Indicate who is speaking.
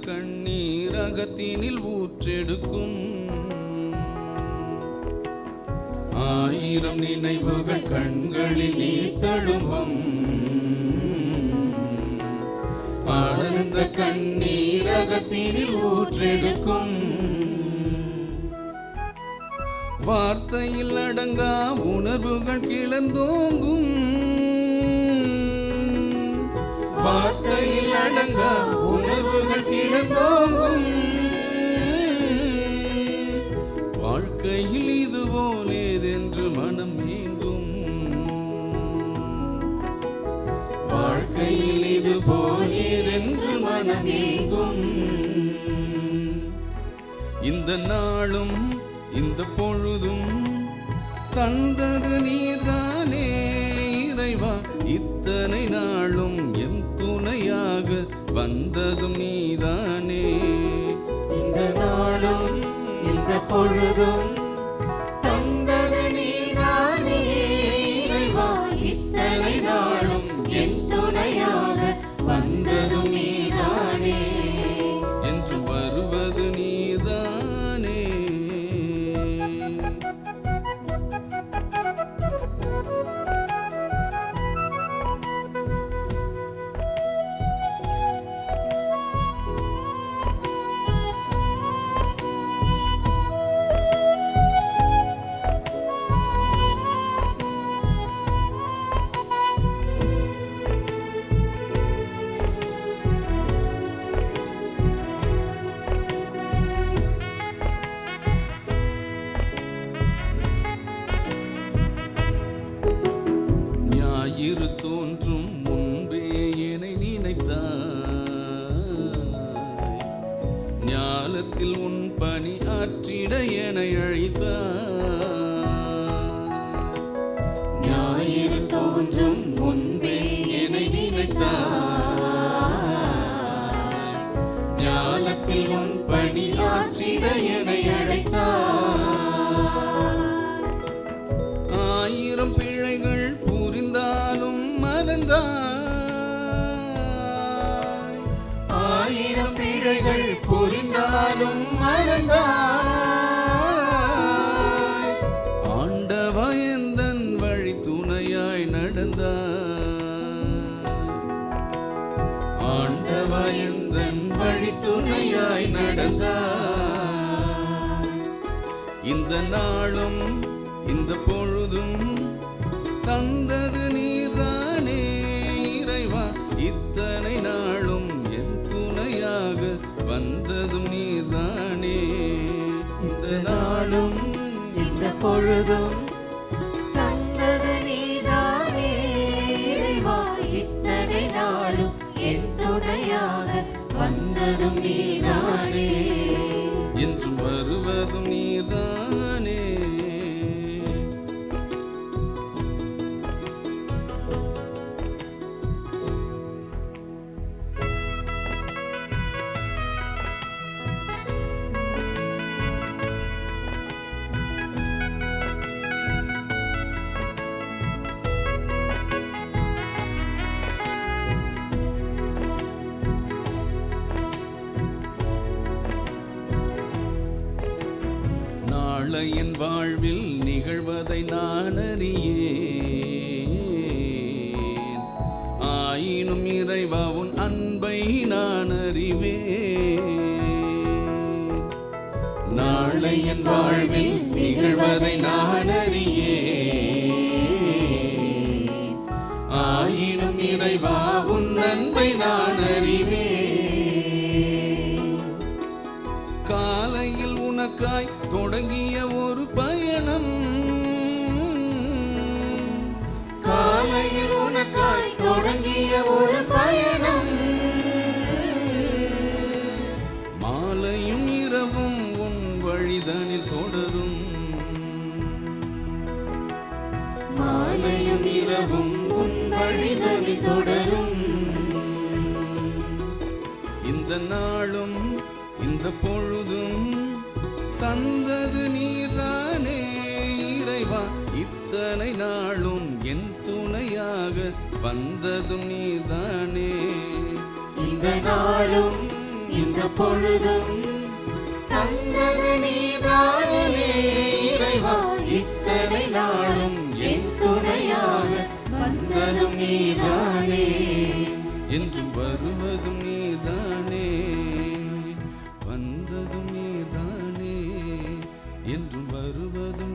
Speaker 1: கண்ணீர் அகத்தினில் ஊற்றெடுக்கும். ஆயிரம் நினைவுகள் கண்களில் நீர் தழும்பும். ஆனந்த கண்ணீர் அகத்தினில் ஊற்றெடுக்கும். வார்த்தையில் அடங்கா உணர்வுகள் கிளர்ந்தோங்கும். வார்த்தையில் அடங்கா உணர்வுகள் கிளர்ந்தோங்கும். வாழ்க்கையில் இதுபோல் ஏதென்று மனம் ஏங்கும். வாழ்க்கையில் இதுபோல் ஏதென்று மனம் ஏங்கும். இந்த நாளும் இந்த பொழுதும் தந்தது நீர்தானே இறைவா. இத்தனை நாளும் எம் துணையாக வந்ததும் நீதானே.
Speaker 2: இந்த நாளும் இந்த பொழுதும் தந்தது நீதானே இறைவா. இத்தனை நாளும் என் துணையாக வந்ததும் நீதானே.
Speaker 1: என்று வருவது நீதானே. ஞாயிறு தோன்றும் முன்பே என்னை நினைத்தாய். ஞாலத்தில் உன் பணி ஆற்றிட என்னை அழைத்தாய்.
Speaker 2: ஞாயிறு தோன்றும் முன்பே என்னை நினைத்தாய். ஞாலத்தில் உன் பணி ஆற்றிட என்னை அழைத்தாய்.
Speaker 1: ஆயிரம் பிழைகள் புரிந்தாலும் மறந்தாய்.
Speaker 2: ஆயிரம் பிழைகள் புரிந்தாலும் மறந்தாய்.
Speaker 1: ஆண்டவா எந்தன் வழி துணையாய் நடந்தாய்.
Speaker 2: ஆண்டவா எந்தன் வழி துணையாய் நடந்தாய்.
Speaker 1: இந்த நாளும் இந்த பொழுதும் தந்தது நீர்தானே இறைவா. இத்தனை நாளும் என் துணையாக வந்ததும் நீர்தானே.
Speaker 2: இந்த நாளும் இந்த பொழுதும் தந்தது நீதானே இறைவா. இத்தனை நாளும் என் துணையாக வந்ததும் நீதானே.
Speaker 1: என்று வருவதும் நீர்தானே. நாளை என் வாழ்வில் நிகழ்வதை நான் அறியேன். ஆயினும் இறைவா உன் அன்பை நான் அறிவேன். நாளை என் வாழ்வில் நிகழ்வதை நான் அறியேன். ஆயினும் இறைவா உன் அன்பை நான் அறிவேன். காலையில் உனக்காய் தொடங்கிய ஒரு பயணம்.
Speaker 2: காலையில் உனக்காய் தொடங்கிய ஒரு பயணம்.
Speaker 1: மாலையும் இரவும் உன் வழிதனில் தொடரும்.
Speaker 2: மாலையும் இரவும் உன் வழிதனில் தொடரும்.
Speaker 1: இந்த நாளும் இந்த பொழுதும் தந்தது நீர்தானே இறைவா. இத்தனை நாளும் என் துணையாக வந்ததும் நீர்தானே.
Speaker 2: இந்த நாளும் இந்த பொழுதும் தந்தது நீதானே இறைவா, இத்தனை நாளும் என் துணையாக வந்ததும் நீதானே,
Speaker 1: என்றும் வருவதும் நீதானே, வந்ததும் நீதானே, என்றும் வருவதும்